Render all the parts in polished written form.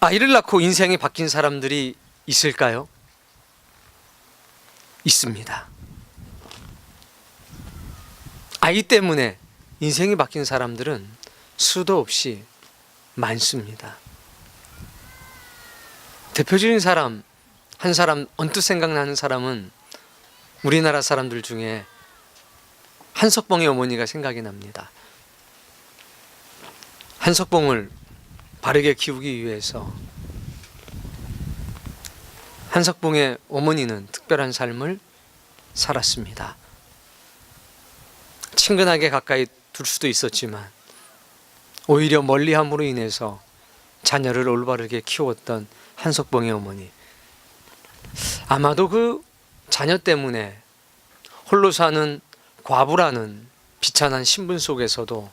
아이를 낳고 인생이 바뀐 사람들이 있을까요? 있습니다. 아이 때문에 인생이 바뀐 사람들은 수도 없이 많습니다. 대표적인 사람, 한 사람 언뜻 생각나는 사람은 우리나라 사람들 중에 한석봉의 어머니가 생각이 납니다. 한석봉을 바르게 키우기 위해서 한석봉의 어머니는 특별한 삶을 살았습니다. 친근하게 가까이 둘 수도 있었지만 오히려 멀리함으로 인해서 자녀를 올바르게 키웠던 한석봉의 어머니, 아마도 그 자녀 때문에 홀로 사는 과부라는 비천한 신분 속에서도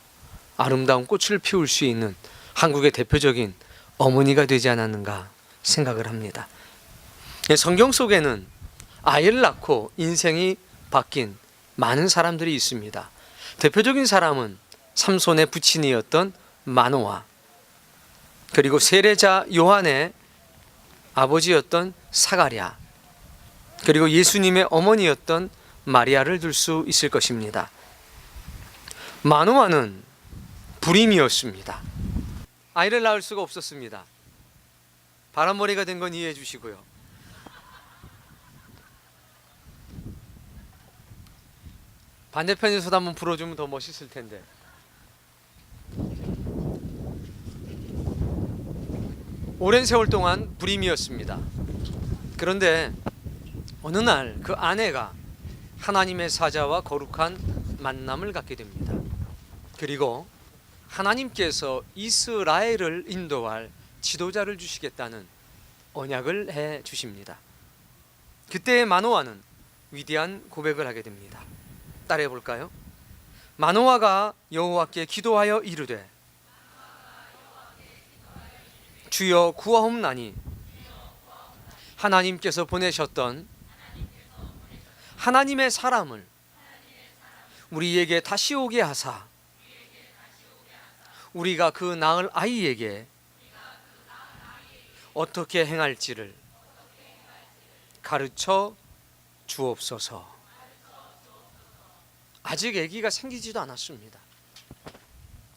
아름다운 꽃을 피울 수 있는 한국의 대표적인 어머니가 되지 않았는가 생각을 합니다. 성경 속에는 아이를 낳고 인생이 바뀐 많은 사람들이 있습니다. 대표적인 사람은 삼손의 부친이었던 마노아, 그리고 세례자 요한의 아버지였던 사가랴, 그리고 예수님의 어머니였던 마리아를 들 수 있을 것입니다. 마노아는 불임이었습니다. 아이를 낳을 수가 없었습니다. 바람머리가 된 건 이해해 주시고요. 반대편에서도 한번 불어주면 더 멋있을 텐데. 오랜 세월 동안 불임이었습니다. 그런데 어느 날 그 아내가 하나님의 사자와 거룩한 만남을 갖게 됩니다. 그리고 하나님께서 이스라엘을 인도할 지도자를 주시겠다는 언약을 해 주십니다. 그때 마노아는 위대한 고백을 하게 됩니다. 따라해 볼까요? 마노아가 여호와께 기도하여 이르되 주여 구하옵나니 하나님께서 보내셨던 하나님의 사람을 우리에게 다시 오게 하사 우리가 그 낳을 아이에게 어떻게 행할지를 가르쳐 주옵소서. 아직 아기가 생기지도 않았습니다.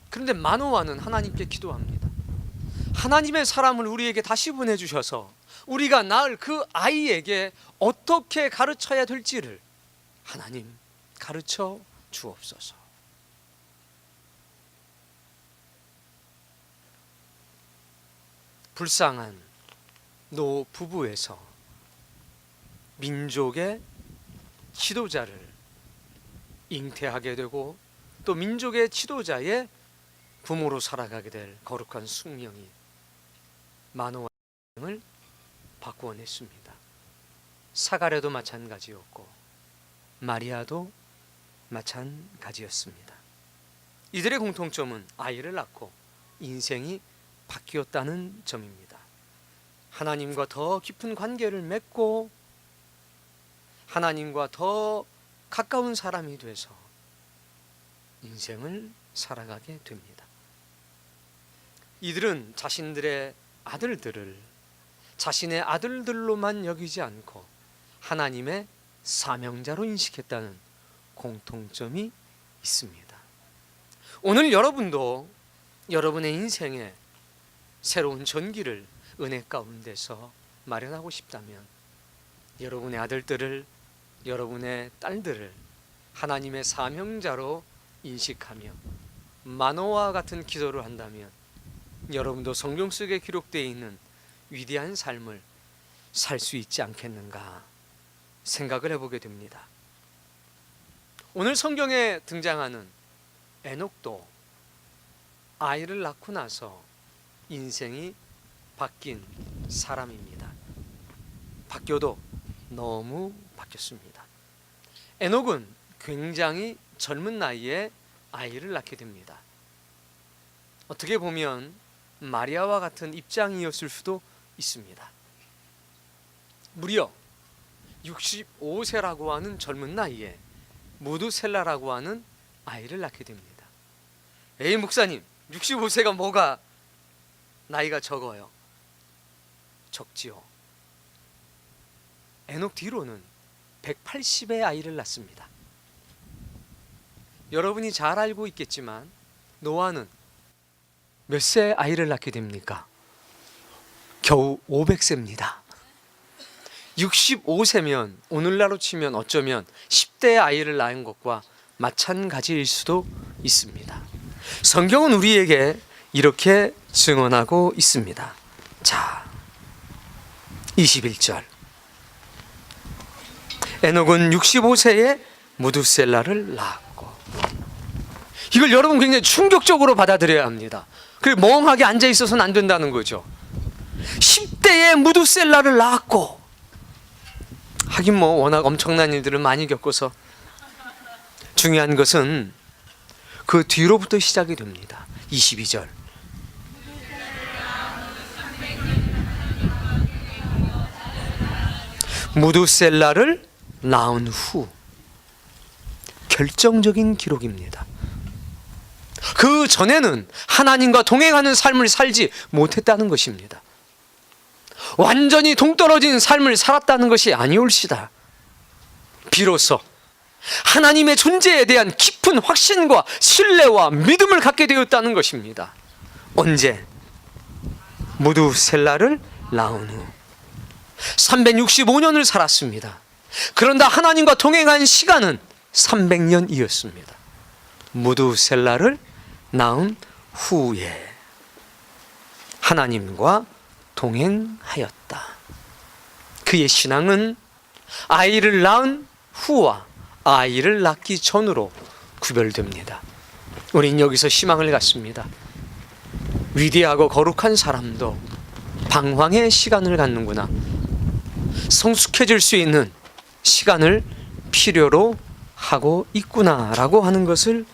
그런데 마노아는 하나님께 기도합니다. 하나님의 사람을 우리에게 다시 보내주셔서 우리가 낳을 그 아이에게 어떻게 가르쳐야 될지를 하나님 가르쳐 주옵소서. 불쌍한 노 부부에서 민족의 지도자를 잉태하게 되고 또 민족의 지도자의 부모로 살아가게 될 거룩한 숙명이 마노아의 인생을 바꾸어냈습니다. 사가랴도 마찬가지였고 마리아도 마찬가지였습니다. 이들의 공통점은 아이를 낳고 인생이 바뀌었다는 점입니다. 하나님과 더 깊은 관계를 맺고 하나님과 더 가까운 사람이 돼서 인생을 살아가게 됩니다. 이들은 자신들의 아들들을 자신의 아들들로만 여기지 않고 하나님의 사명자로 인식했다는 공통점이 있습니다. 오늘 여러분도 여러분의 인생에 새로운 전기를 은혜 가운데서 마련하고 싶다면 여러분의 아들들을, 여러분의 딸들을 하나님의 사명자로 인식하며 마노아와 같은 기도를 한다면 여러분도 성경 속에 기록되어 있는 위대한 삶을 살 수 있지 않겠는가 생각을 해보게 됩니다. 오늘 성경에 등장하는 에녹도 아이를 낳고 나서 인생이 바뀐 사람입니다. 바뀌어도 너무 바뀌었습니다. 에녹은 굉장히 젊은 나이에 아이를 낳게 됩니다. 어떻게 보면 마리아와 같은 입장이었을 수도 있습니다. 무려 65세라고 하는 젊은 나이에 무두셀라라고 하는 아이를 낳게 됩니다. 에이 목사님, 65세가 뭐가 나이가 적어요? 적지요. 에녹 뒤로는 180의 아이를 낳습니다. 여러분이 잘 알고 있겠지만 노아는 몇 세 아이를 낳게 됩니까? 겨우 500세입니다. 65세면 오늘날로 치면 어쩌면 10대의 아이를 낳은 것과 마찬가지일 수도 있습니다. 성경은 우리에게 이렇게 증언하고 있습니다. 자, 21절. 에녹은 65세에 무두셀라를 낳았고. 이걸 여러분 굉장히 충격적으로 받아들여야 합니다. 그리고 멍하게 앉아 있어서는 안 된다는 거죠. 10대에 무두셀라를 낳았고. 하긴 뭐 워낙 엄청난 일들을 많이 겪어서 중요한 것은 그 뒤로부터 시작이 됩니다. 22절. 무두셀라를 낳은 후, 결정적인 기록입니다. 그 전에는 하나님과 동행하는 삶을 살지 못했다는 것입니다. 완전히 동떨어진 삶을 살았다는 것이 아니올시다. 비로소 하나님의 존재에 대한 깊은 확신과 신뢰와 믿음을 갖게 되었다는 것입니다. 언제? 무두셀라를 낳은 후 365년을 살았습니다. 그런데 하나님과 동행한 시간은 300년이었습니다. 무두셀라를 낳은 후에 하나님과 동행하였다. 그의 신앙은 아이를 낳은 후와 아이를 낳기 전으로 구별됩니다. 우린 여기서 희망을 갖습니다. 위대하고 거룩한 사람도 방황의 시간을 갖는구나. 성숙해질 수 있는 시간을 필요로 하고 있구나라고 하는 것을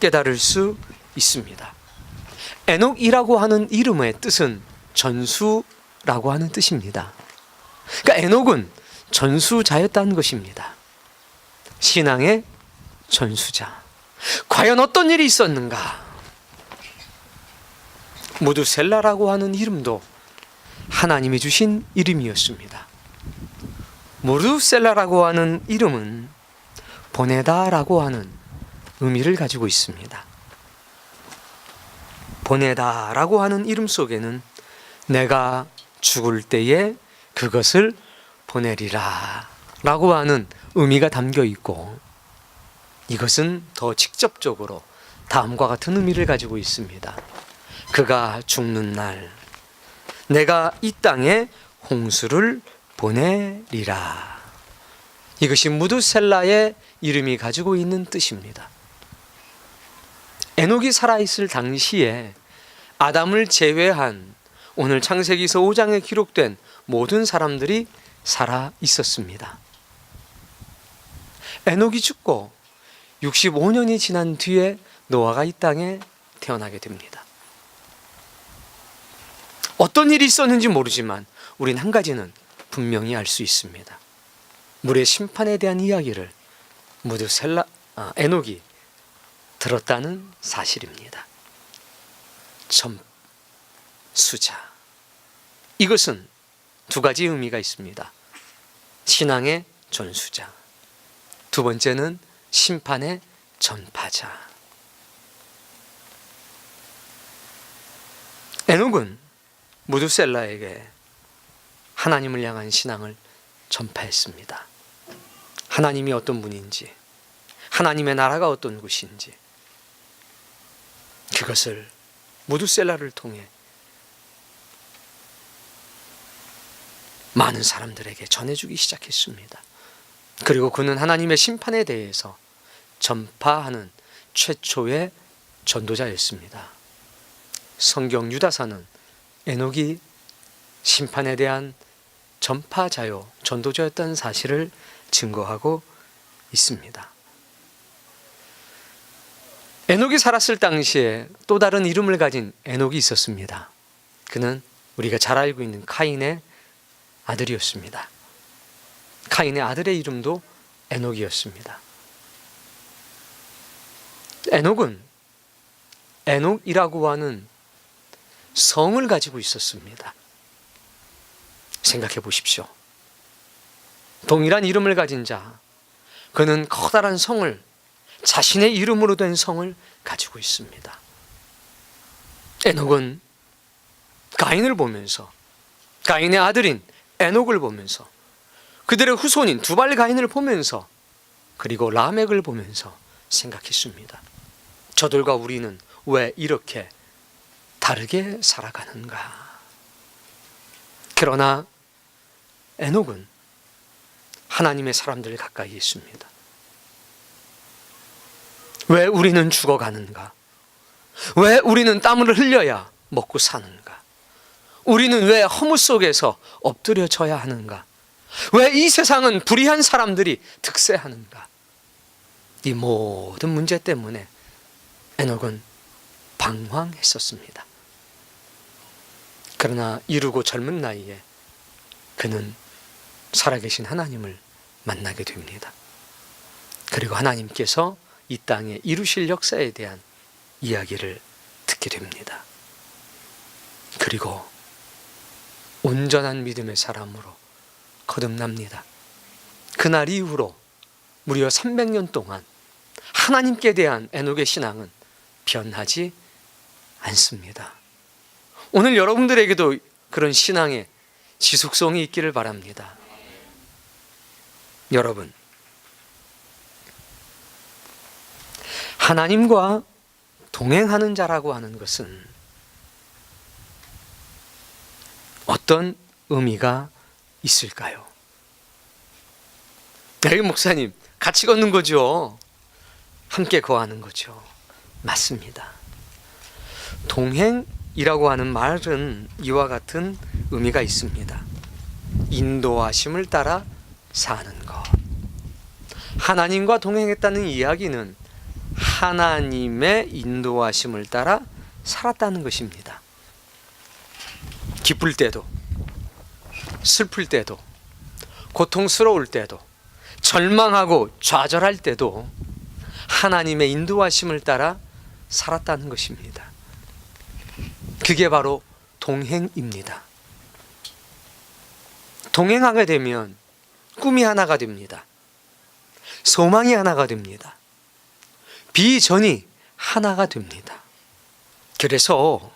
깨달을 수 있습니다. 에녹이라고 하는 이름의 뜻은 전수라고 하는 뜻입니다. 그러니까 에녹은 전수자였다는 것입니다. 신앙의 전수자. 과연 어떤 일이 있었는가? 무두셀라라고 하는 이름도 하나님이 주신 이름이었습니다. 무두셀라라고 하는 이름은 보내다라고 하는 의미를 가지고 있습니다. 보내다라고 하는 이름 속에는 내가 죽을 때에 그것을 보내리라 라고 하는 의미가 담겨 있고, 이것은 더 직접적으로 다음과 같은 의미를 가지고 있습니다. 그가 죽는 날 내가 이 땅에 홍수를 보내리라. 이것이 무두셀라의 이름이 가지고 있는 뜻입니다. 에녹이 살아있을 당시에 아담을 제외한 오늘 창세기서 5장에 기록된 모든 사람들이 살아 있었습니다. 에녹이 죽고 65년이 지난 뒤에 노아가 이 땅에 태어나게 됩니다. 어떤 일이 있었는지 모르지만 우린 한 가지는 분명히 알 수 있습니다. 물의 심판에 대한 이야기를 에녹이 들었다는 사실입니다. 전수자. 이것은 두 가지 의미가 있습니다. 신앙의 전수자. 두 번째는 심판의 전파자. 에녹은 무두셀라에게 하나님을 향한 신앙을 전파했습니다. 하나님이 어떤 분인지, 하나님의 나라가 어떤 곳인지, 그것을 무두셀라를 통해 많은 사람들에게 전해주기 시작했습니다. 그리고 그는 하나님의 심판에 대해서 전파하는 최초의 전도자였습니다. 성경 유다서는 에녹이 심판에 대한 전파자요, 전도자였다는 사실을 증거하고 있습니다. 에녹이 살았을 당시에 또 다른 이름을 가진 에녹이 있었습니다. 그는 우리가 잘 알고 있는 카인의 아들이었습니다. 카인의 아들의 이름도 에녹이었습니다. 에녹은 에녹이라고 하는 성을 가지고 있었습니다. 생각해 보십시오. 동일한 이름을 가진 자, 그는 커다란 성을, 자신의 이름으로 된 성을 가지고 있습니다. 에녹은 가인을 보면서, 가인의 아들인 에녹을 보면서, 그들의 후손인 두발 가인을 보면서, 그리고 라멕을 보면서 생각했습니다. 저들과 우리는 왜 이렇게 다르게 살아가는가? 그러나 에녹은 하나님의 사람들 가까이 있습니다. 왜 우리는 죽어가는가? 왜 우리는 땀을 흘려야 먹고 사는가? 우리는 왜 허무 속에서 엎드려져야 하는가? 왜 이 세상은 불의한 사람들이 득세하는가? 이 모든 문제 때문에 에녹은 방황했었습니다. 그러나 이르고 젊은 나이에 그는 살아계신 하나님을 만나게 됩니다. 그리고 하나님께서 이 땅에 이루실 역사에 대한 이야기를 듣게 됩니다. 그리고 온전한 믿음의 사람으로 거듭납니다. 그날 이후로 무려 300년 동안 하나님께 대한 에녹의 신앙은 변하지 않습니다. 오늘 여러분들에게도 그런 신앙의 지속성이 있기를 바랍니다. 여러분, 하나님과 동행하는 자라고 하는 것은 어떤 의미가 있을까요? 네, 목사님, 같이 걷는 거죠. 함께 거하는 거죠. 맞습니다. 동행이라고 하는 말은 이와 같은 의미가 있습니다. 인도하심을 따라 사는 것. 하나님과 동행했다는 이야기는 하나님의 인도하심을 따라 살았다는 것입니다. 기쁠 때도, 슬플 때도, 고통스러울 때도, 절망하고 좌절할 때도 하나님의 인도하심을 따라 살았다는 것입니다. 그게 바로 동행입니다. 동행하게 되면 꿈이 하나가 됩니다. 소망이 하나가 됩니다. 비전이 하나가 됩니다. 그래서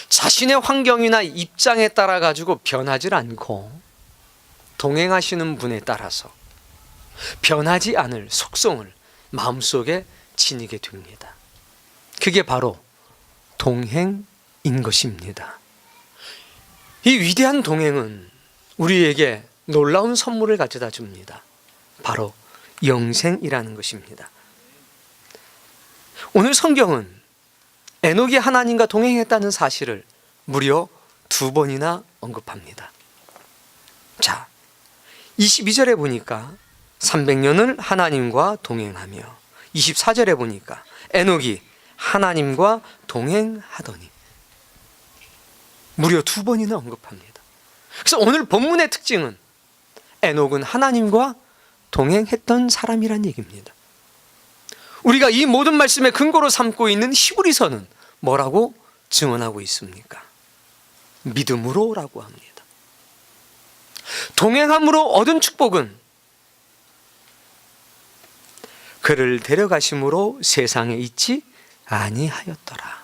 자신의 환경이나 입장에 따라 가지고 변하지 않고 동행하시는 분에 따라서 변하지 않을 속성을 마음속에 지니게 됩니다. 그게 바로 동행인 것입니다. 이 위대한 동행은 우리에게 놀라운 선물을 가져다 줍니다. 바로 영생이라는 것입니다. 오늘 성경은 에녹이 하나님과 동행했다는 사실을 무려 2번이나 언급합니다. 자, 22절에 보니까 300년을 하나님과 동행하며, 24절에 보니까 에녹이 하나님과 동행하더니, 무려 2번이나 언급합니다. 그래서 오늘 본문의 특징은 에녹은 하나님과 동행했던 사람이란 얘기입니다. 우리가 이 모든 말씀의 근거로 삼고 있는 히브리서는 뭐라고 증언하고 있습니까? 믿음으로라고 합니다. 동행함으로 얻은 축복은 그를 데려가심으로 세상에 있지 아니하였더라.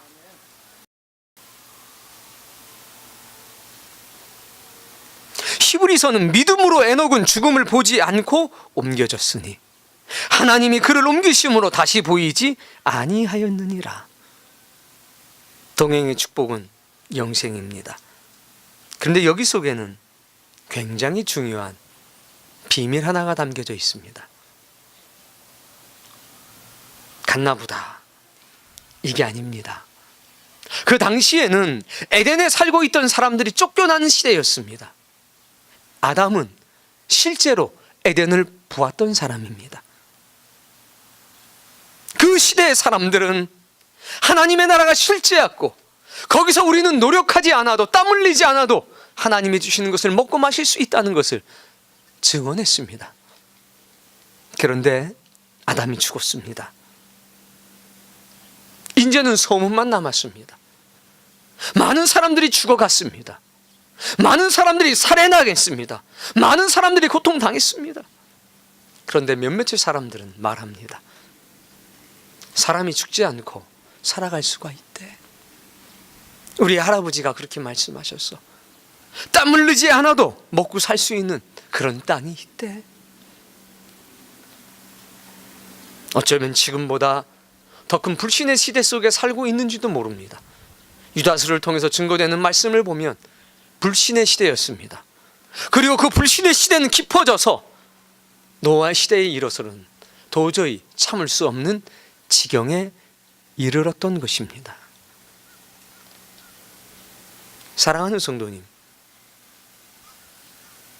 히브리서는 믿음으로 에녹은 죽음을 보지 않고 옮겨졌으니 하나님이 그를 옮기심으로 다시 보이지 아니하였느니라. 동행의 축복은 영생입니다. 그런데 여기 속에는 굉장히 중요한 비밀 하나가 담겨져 있습니다. 갔나보다, 이게 아닙니다. 그 당시에는 에덴에 살고 있던 사람들이 쫓겨나는 시대였습니다. 아담은 실제로 에덴을 보았던 사람입니다. 그 시대의 사람들은 하나님의 나라가 실제였고, 거기서 우리는 노력하지 않아도, 땀 흘리지 않아도 하나님이 주시는 것을 먹고 마실 수 있다는 것을 증언했습니다. 그런데 아담이 죽었습니다. 이제는 소문만 남았습니다. 많은 사람들이 죽어갔습니다. 많은 사람들이 살해당했습니다. 많은 사람들이 고통당했습니다. 그런데 몇몇의 사람들은 말합니다. 사람이 죽지 않고 살아갈 수가 있대. 우리 할아버지가 그렇게 말씀하셨어. 땀 흘리지 않아도 먹고 살 수 있는 그런 땅이 있대. 어쩌면 지금보다 더 큰 불신의 시대 속에 살고 있는지도 모릅니다. 유다서를 통해서 증거되는 말씀을 보면 불신의 시대였습니다. 그리고 그 불신의 시대는 깊어져서 노아 시대에 이르러서는 도저히 참을 수 없는 지경에 이르렀던 것입니다. 사랑하는 성도님,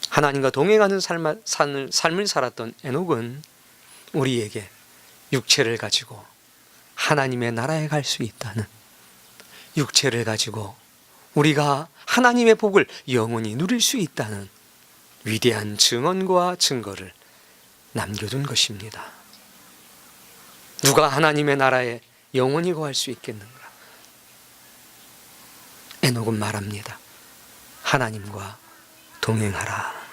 하나님과 동행하는 삶을 살았던 에녹은 우리에게 육체를 가지고 하나님의 나라에 갈 수 있다는, 육체를 가지고 우리가 하나님의 복을 영원히 누릴 수 있다는 위대한 증언과 증거를 남겨둔 것입니다. 누가 하나님의 나라에 영원히 거할 수 있겠는가? 에녹은 말합니다. 하나님과 동행하라.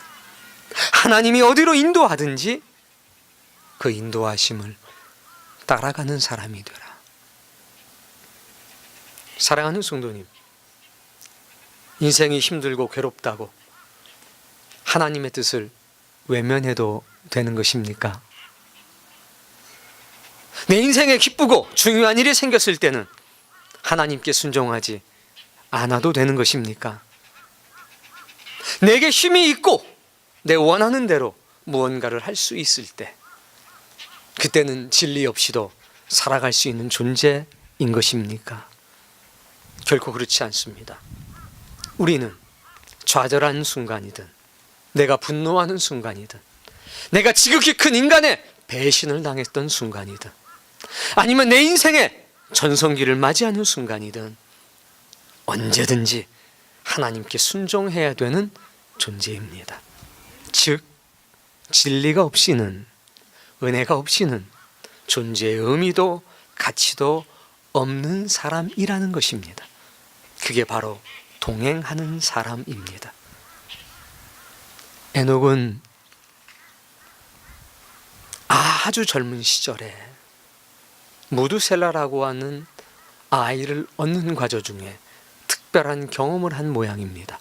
하나님이 어디로 인도하든지 그 인도하심을 따라가는 사람이 되라. 사랑하는 성도님, 인생이 힘들고 괴롭다고 하나님의 뜻을 외면해도 되는 것입니까? 내 인생에 기쁘고 중요한 일이 생겼을 때는 하나님께 순종하지 않아도 되는 것입니까? 내게 힘이 있고 내 원하는 대로 무언가를 할 수 있을 때, 그때는 진리 없이도 살아갈 수 있는 존재인 것입니까? 결코 그렇지 않습니다. 우리는 좌절한 순간이든, 내가 분노하는 순간이든, 내가 지극히 큰 인간의 배신을 당했던 순간이든, 아니면 내 인생에 전성기를 맞이하는 순간이든 언제든지 하나님께 순종해야 되는 존재입니다. 즉, 진리가 없이는, 은혜가 없이는 존재의 의미도 가치도 없는 사람이라는 것입니다. 그게 바로 동행하는 사람입니다. 에녹은 아주 젊은 시절에 무두셀라라고 하는 아이를 얻는 과정 중에 특별한 경험을 한 모양입니다.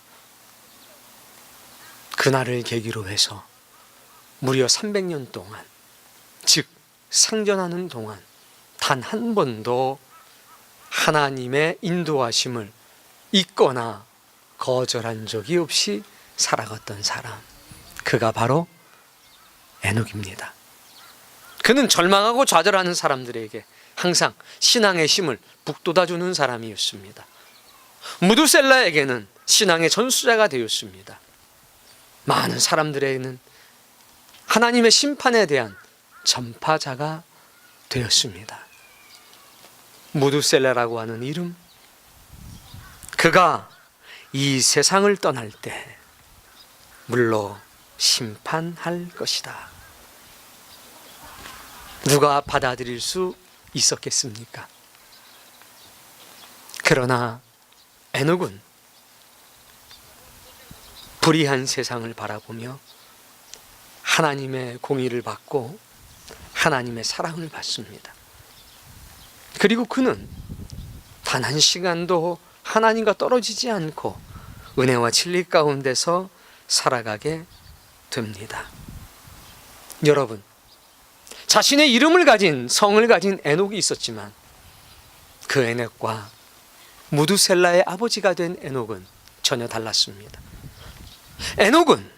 그날을 계기로 해서 무려 300년 동안, 즉 상전하는 동안 단 한 번도 하나님의 인도하심을 잊거나 거절한 적이 없이 살아갔던 사람, 그가 바로 에녹입니다. 그는 절망하고 좌절하는 사람들에게 항상 신앙의 힘을 북돋아주는 사람이었습니다. 무두셀라에게는 신앙의 전수자가 되었습니다. 많은 사람들에게는 하나님의 심판에 대한 전파자가 되었습니다. 무두셀라라고 하는 이름, 그가 이 세상을 떠날 때 물로 심판할 것이다. 누가 받아들일 수 있었겠습니까? 그러나 에녹은 불의한 세상을 바라보며 하나님의 공의를 받고 하나님의 사랑을 받습니다. 그리고 그는 단 한 시간도 하나님과 떨어지지 않고 은혜와 진리 가운데서 살아가게 됩니다. 여러분, 자신의 이름을 가진, 성을 가진 에녹이 있었지만 그 에녹과 무두셀라의 아버지가 된 에녹은 전혀 달랐습니다. 에녹은,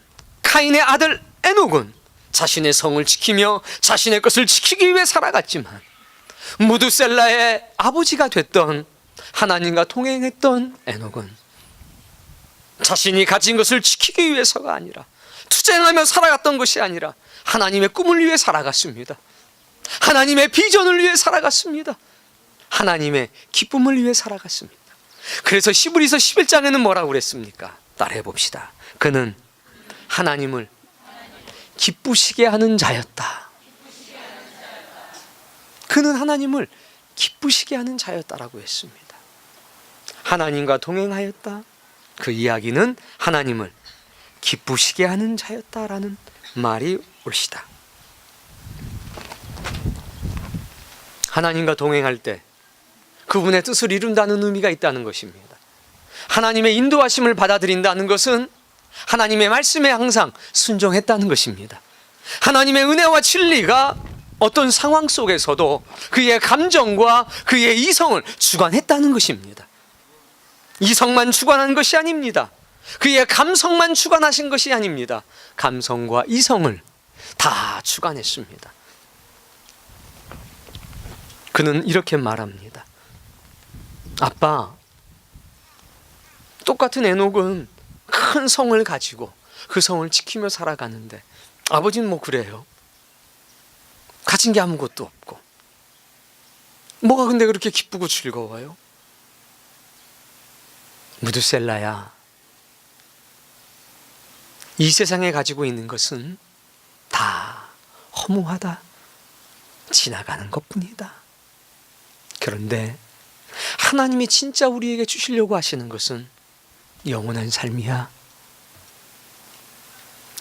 카인의 아들 에녹은 자신의 성을 지키며 자신의 것을 지키기 위해 살아갔지만, 무두셀라의 아버지가 됐던, 하나님과 동행했던 에녹은 자신이 가진 것을 지키기 위해서가 아니라, 투쟁하며 살아갔던 것이 아니라 하나님의 꿈을 위해 살아갔습니다. 하나님의 비전을 위해 살아갔습니다. 하나님의 기쁨을 위해 살아갔습니다. 그래서 히브리서 11장에는 뭐라고 그랬습니까? 따라해 봅시다. 그는 하나님을 기쁘시게 하는 자였다. 그는 하나님을 기쁘시게 하는 자였다라고 했습니다. 하나님과 동행하였다. 그 이야기는 하나님을 기쁘시게 하는 자였다라는 말이 옳시다. 하나님과 동행할 때 그분의 뜻을 이룬다는 의미가 있다는 것입니다. 하나님의 인도하심을 받아들인다는 것은 하나님의 말씀에 항상 순종했다는 것입니다. 하나님의 은혜와 진리가 어떤 상황 속에서도 그의 감정과 그의 이성을 주관했다는 것입니다. 이성만 주관한 것이 아닙니다. 그의 감성만 주관하신 것이 아닙니다. 감성과 이성을 다 주관했습니다. 그는 이렇게 말합니다. 아빠, 똑같은 에녹은 큰 성을 가지고 그 성을 지키며 살아가는데 아버지는 뭐 그래요? 가진 게 아무것도 없고 뭐가 근데 그렇게 기쁘고 즐거워요? 무드셀라야, 이 세상에 가지고 있는 것은 다 허무하다, 지나가는 것뿐이다. 그런데 하나님이 진짜 우리에게 주시려고 하시는 것은 영원한 삶이야.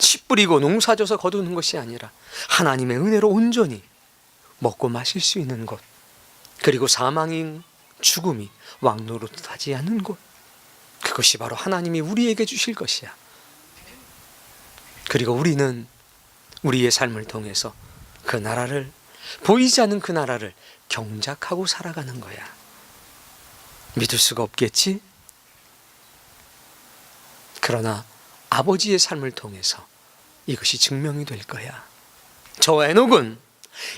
씨 뿌리고 농사져서 거두는 것이 아니라 하나님의 은혜로 온전히 먹고 마실 수 있는 것, 그리고 사망인 죽음이 왕노릇하지 않는 곳, 그것이 바로 하나님이 우리에게 주실 것이야. 그리고 우리는 우리의 삶을 통해서 그 나라를, 보이지 않는 그 나라를 경작하고 살아가는 거야. 믿을 수가 없겠지? 그러나 아버지의 삶을 통해서 이것이 증명이 될 거야. 저 에녹은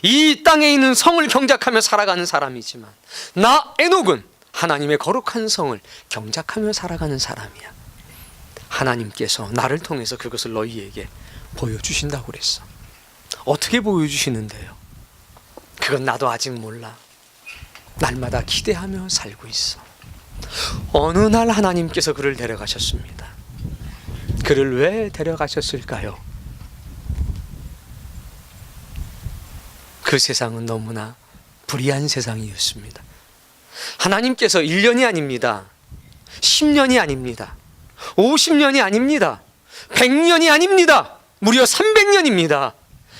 이 땅에 있는 성을 경작하며 살아가는 사람이지만 나 에녹은 하나님의 거룩한 성을 경작하며 살아가는 사람이야. 하나님께서 나를 통해서 그것을 너희에게 보여주신다고 그랬어. 어떻게 보여주시는데요? 그건 나도 아직 몰라. 날마다 기대하며 살고 있어. 어느 날 하나님께서 그를 데려가셨습니다. 그를 왜 데려가셨을까요? 그 세상은 너무나 불의한 세상이었습니다. 하나님께서 1년이 아닙니다. 10년이 아닙니다. 50년이 아닙니다. 100년이 아닙니다. 무려 300년입니다.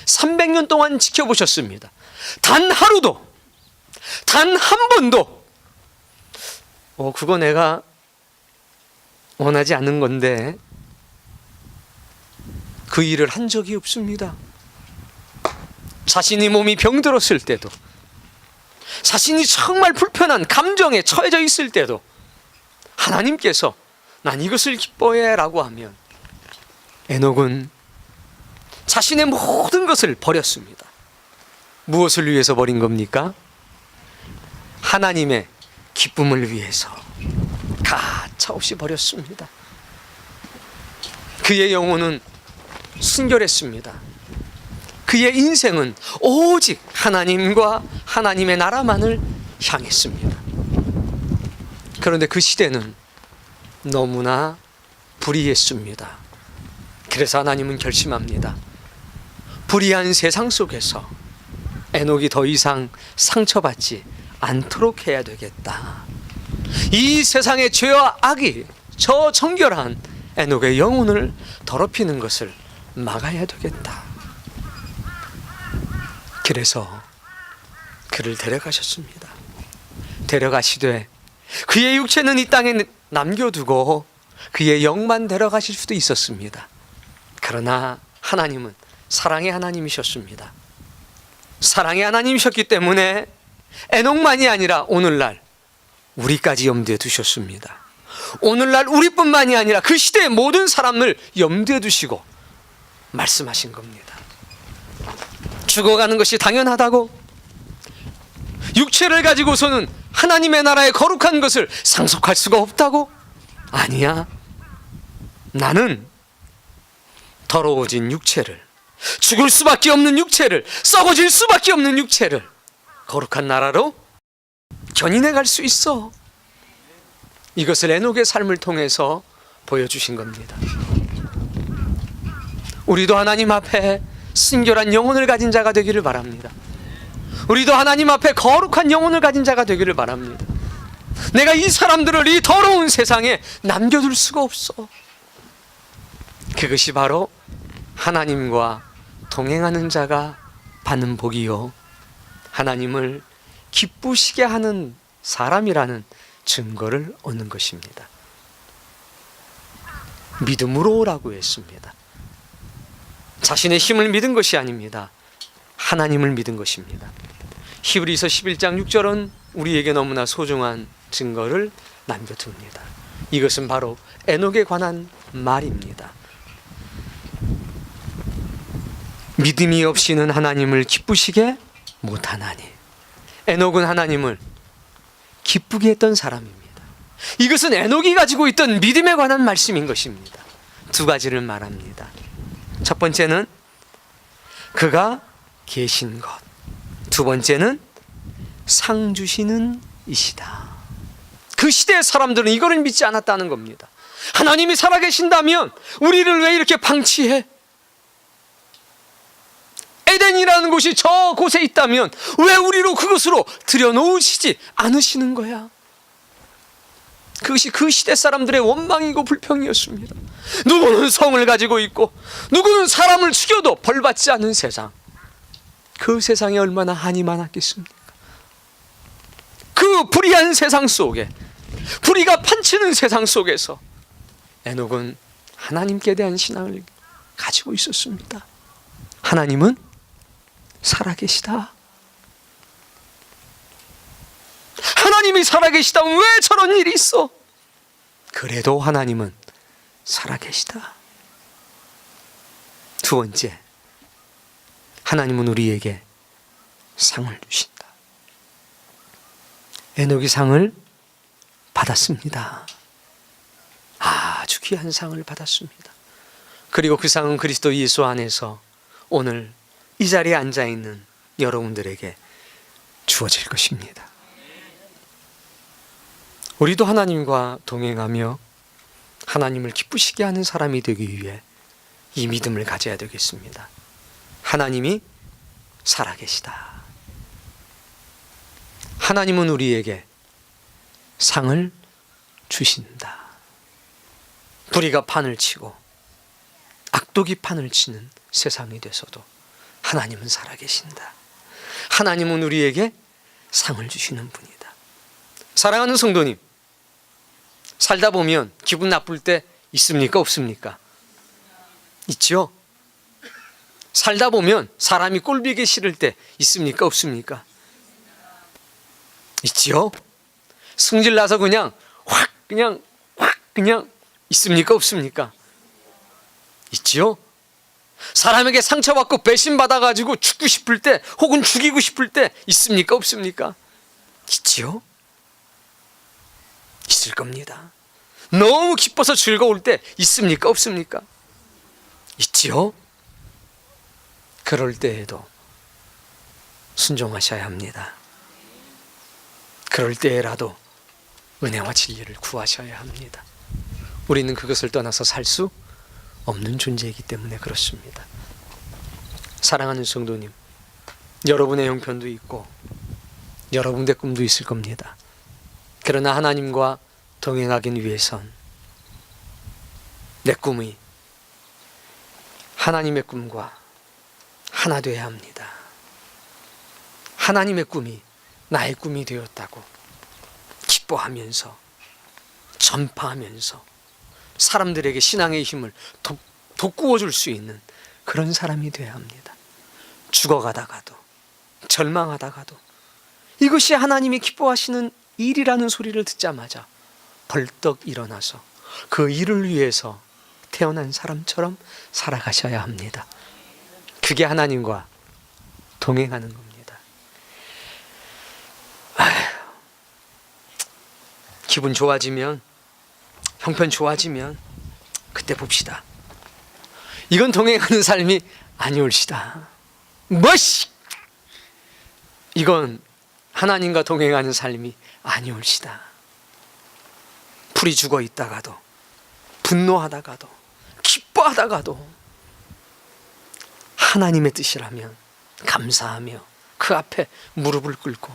300년 동안 지켜보셨습니다. 단 하루도, 단 한 번도 그거 내가 원하지 않는 건데 그 일을 한 적이 없습니다. 자신이 몸이 병들었을 때도, 자신이 정말 불편한 감정에 처해져 있을 때도 하나님께서 난 이것을 기뻐해 라고 하면 에녹은 자신의 모든 것을 버렸습니다. 무엇을 위해서 버린 겁니까? 하나님의 기쁨을 위해서 가차없이 버렸습니다. 그의 영혼은 순결했습니다. 그의 인생은 오직 하나님과 하나님의 나라만을 향했습니다. 그런데 그 시대는 너무나 불의했습니다. 그래서 하나님은 결심합니다. 불의한 세상 속에서 에녹이 더 이상 상처받지 않도록 해야 되겠다. 이 세상의 죄와 악이 저 정결한 에녹의 영혼을 더럽히는 것을 막아야 되겠다. 그래서 그를 데려가셨습니다. 데려가시되 그의 육체는 이 땅에 남겨두고 그의 영만 데려가실 수도 있었습니다. 그러나 하나님은 사랑의 하나님이셨습니다. 사랑의 하나님이셨기 때문에 에녹만이 아니라 오늘날 우리까지 염두에 두셨습니다. 오늘날 우리뿐만이 아니라 그 시대의 모든 사람을 염두에 두시고 말씀하신 겁니다. 죽어가는 것이 당연하다고? 육체를 가지고서는 하나님의 나라의 거룩한 것을 상속할 수가 없다고? 아니야. 나는 더러워진 육체를, 죽을 수밖에 없는 육체를, 썩어질 수밖에 없는 육체를 거룩한 나라로 견인해 갈 수 있어. 이것을 에녹의 삶을 통해서 보여주신 겁니다. 우리도 하나님 앞에 순결한 영혼을 가진 자가 되기를 바랍니다. 우리도 하나님 앞에 거룩한 영혼을 가진 자가 되기를 바랍니다. 내가 이 사람들을 이 더러운 세상에 남겨둘 수가 없어. 그것이 바로 하나님과 동행하는 자가 받는 복이요, 하나님을 기쁘시게 하는 사람이라는 증거를 얻는 것입니다. 믿음으로라고 했습니다. 자신의 힘을 믿은 것이 아닙니다. 하나님을 믿은 것입니다. 히브리서 11장 6절은 우리에게 너무나 소중한 증거를 남겨둡니다. 이것은 바로 에녹에 관한 말입니다. 믿음이 없이는 하나님을 기쁘시게 못하나니. 에녹은 하나님을 기쁘게 했던 사람입니다. 이것은 에녹이 가지고 있던 믿음에 관한 말씀인 것입니다. 두 가지를 말합니다. 첫 번째는 그가 계신 것, 두 번째는 상 주시는 이시다. 그 시대의 사람들은 이거를 믿지 않았다는 겁니다. 하나님이 살아계신다면 우리를 왜 이렇게 방치해? 에덴이라는 곳이 저 곳에 있다면 왜 우리로 그것으로 들여놓으시지 않으시는 거야? 그것이 그 시대 사람들의 원망이고 불평이었습니다. 누구는 성을 가지고 있고 누구는 사람을 죽여도 벌받지 않는 세상, 그 세상에 얼마나 한이 많았겠습니까? 그 불의한 세상 속에, 불의가 판치는 세상 속에서 에녹은 하나님께 대한 신앙을 가지고 있었습니다. 하나님은 살아계시다. 하나님이 살아계시다면 왜 저런 일이 있어? 그래도 하나님은 살아계시다. 두 번째, 하나님은 우리에게 상을 주신다. 에녹이 상을 받았습니다. 아주 귀한 상을 받았습니다. 그리고 그 상은 그리스도 예수 안에서 오늘 이 자리에 앉아있는 여러분들에게 주어질 것입니다. 우리도 하나님과 동행하며 하나님을 기쁘시게 하는 사람이 되기 위해 이 믿음을 가져야 되겠습니다. 하나님이 살아계시다. 하나님은 우리에게 상을 주신다. 불의가 판을 치고 악독이 판을 치는 세상이 돼서도 하나님은 살아계신다. 하나님은 우리에게 상을 주시는 분이다. 사랑하는 성도님, 살다 보면 기분 나쁠 때 있습니까? 없습니까? 있죠? 살다 보면 사람이 꼴보기 싫을 때 있습니까? 없습니까? 있지요? 승질 나서 그냥 확 있습니까? 없습니까? 있지요? 사람에게 상처받고 배신받아가지고 죽고 싶을 때 혹은 죽이고 싶을 때 있습니까? 없습니까? 있지요? 있을 겁니다. 너무 기뻐서 즐거울 때 있습니까? 없습니까? 있지요? 그럴 때에도 순종하셔야 합니다. 그럴 때라도 은혜와 진리를 구하셔야 합니다. 우리는 그것을 떠나서 살 수 없는 존재이기 때문에 그렇습니다. 사랑하는 성도님, 여러분의 형편도 있고 여러분의 꿈도 있을 겁니다. 그러나 하나님과 동행하기 위해선 내 꿈이 하나님의 꿈과 하나 되어야 합니다. 하나님의 꿈이 나의 꿈이 되었다고 기뻐하면서 전파하면서 사람들에게 신앙의 힘을 돋구어 줄 수 있는 그런 사람이 되어야 합니다. 죽어가다가도 절망하다가도 이것이 하나님이 기뻐하시는 일이라는 소리를 듣자마자 벌떡 일어나서 그 일을 위해서 태어난 사람처럼 살아가셔야 합니다. 그게 하나님과 동행하는 겁니다. 기분 좋아지면, 형편 좋아지면 그때 봅시다. 이건 동행하는 삶이 아니올시다. 뭐시? 이건 하나님과 동행하는 삶이 아니올시다. 풀이 죽어 있다가도, 분노하다가도, 기뻐하다가도 하나님의 뜻이라면 감사하며 그 앞에 무릎을 꿇고,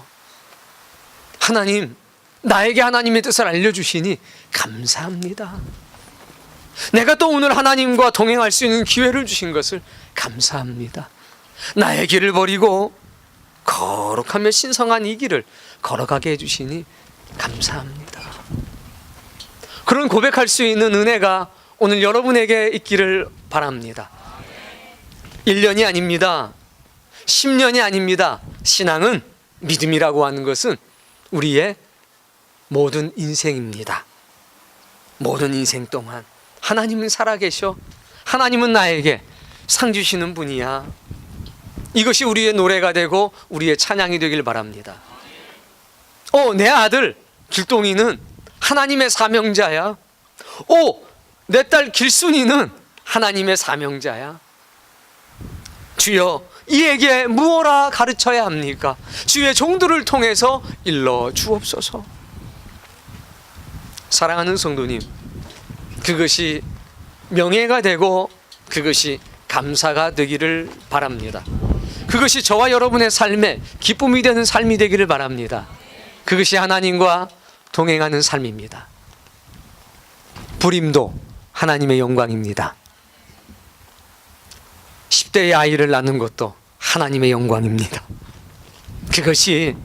하나님, 나에게 하나님의 뜻을 알려주시니 감사합니다. 내가 또 오늘 하나님과 동행할 수 있는 기회를 주신 것을 감사합니다. 나의 길을 버리고 거룩하며 신성한 이 길을 걸어가게 해주시니 감사합니다. 그런 고백할 수 있는 은혜가 오늘 여러분에게 있기를 바랍니다. 1년이 아닙니다. 10년이 아닙니다. 신앙은, 믿음이라고 하는 것은 우리의 모든 인생입니다. 모든 인생 동안 하나님은 살아계셔. 하나님은 나에게 상 주시는 분이야. 이것이 우리의 노래가 되고 우리의 찬양이 되길 바랍니다. 내 아들 길동이는 하나님의 사명자야. 내 딸 길순이는 하나님의 사명자야. 주여, 이에게 무엇라 가르쳐야 합니까? 주의 종들을 통해서 일러 주옵소서. 사랑하는 성도님, 그것이 명예가 되고 그것이 감사가 되기를 바랍니다. 그것이 저와 여러분의 삶에 기쁨이 되는 삶이 되기를 바랍니다. 그것이 하나님과 동행하는 삶입니다. 불임도 하나님의 영광입니다. 10대의 아이를 낳는 것도 하나님의 영광입니다. 그것이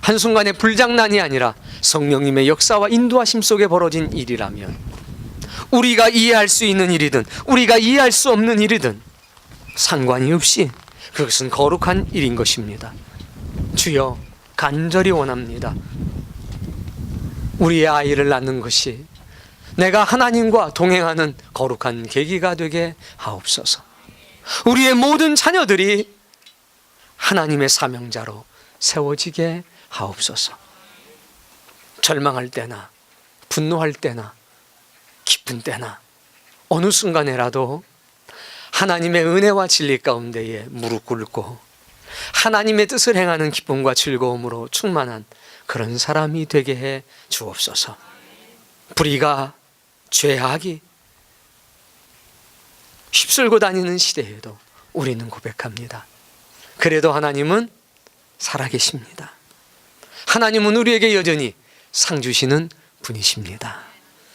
한순간의 불장난이 아니라 성령님의 역사와 인도하심 속에 벌어진 일이라면, 우리가 이해할 수 있는 일이든 우리가 이해할 수 없는 일이든 상관이 없이 그것은 거룩한 일인 것입니다. 주여, 간절히 원합니다. 우리의 아이를 낳는 것이 내가 하나님과 동행하는 거룩한 계기가 되게 하옵소서. 우리의 모든 자녀들이 하나님의 사명자로 세워지게 하옵소서. 절망할 때나 분노할 때나 기쁜 때나 어느 순간에라도 하나님의 은혜와 진리 가운데에 무릎 꿇고 하나님의 뜻을 행하는 기쁨과 즐거움으로 충만한 그런 사람이 되게 해 주옵소서. 불의가, 죄악이 휩쓸고 다니는 시대에도 우리는 고백합니다. 그래도 하나님은 살아계십니다. 하나님은 우리에게 여전히 상 주시는 분이십니다.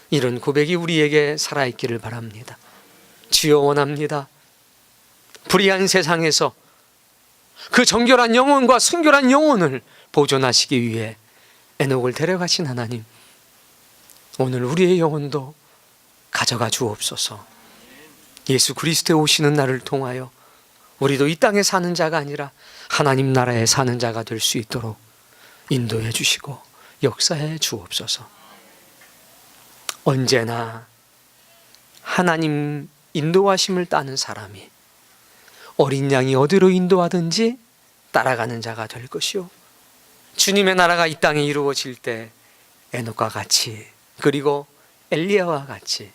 이런 고백이 우리에게 살아있기를 바랍니다. 주여, 원합니다. 불의한 세상에서 그 정결한 영혼과 순결한 영혼을 보존하시기 위해 에녹을 데려가신 하나님, 오늘 우리의 영혼도 가져가 주옵소서. 예수 그리스도에 오시는 날을 통하여 우리도 이 땅에 사는 자가 아니라 하나님 나라에 사는 자가 될 수 있도록 인도해 주시고 역사해 주옵소서. 언제나 하나님 인도하심을 따는 사람이 어린 양이 어디로 인도하든지 따라가는 자가 될 것이요, 주님의 나라가 이 땅에 이루어질 때 에녹과 같이, 그리고 엘리야와 같이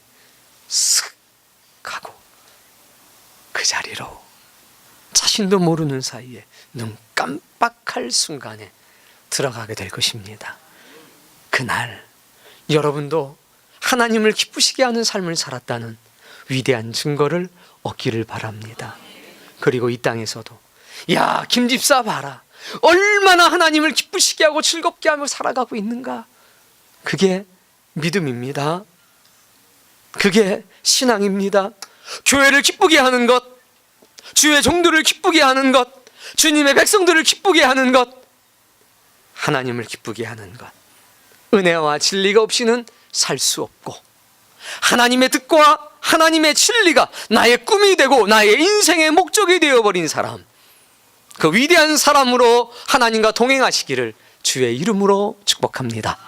슥 가고 그 자리로 자신도 모르는 사이에 눈 깜빡할 순간에 들어가게 될 것입니다. 그날 여러분도 하나님을 기쁘시게 하는 삶을 살았다는 위대한 증거를 얻기를 바랍니다. 그리고 이 땅에서도, 야, 김집사 봐라, 얼마나 하나님을 기쁘시게 하고 즐겁게 하며 살아가고 있는가. 그게 믿음입니다. 그게 신앙입니다. 교회를 기쁘게 하는 것, 주의 종들을 기쁘게 하는 것, 주님의 백성들을 기쁘게 하는 것, 하나님을 기쁘게 하는 것. 은혜와 진리가 없이는 살 수 없고, 하나님의 뜻과 하나님의 진리가 나의 꿈이 되고 나의 인생의 목적이 되어버린 사람, 그 위대한 사람으로 하나님과 동행하시기를 주의 이름으로 축복합니다.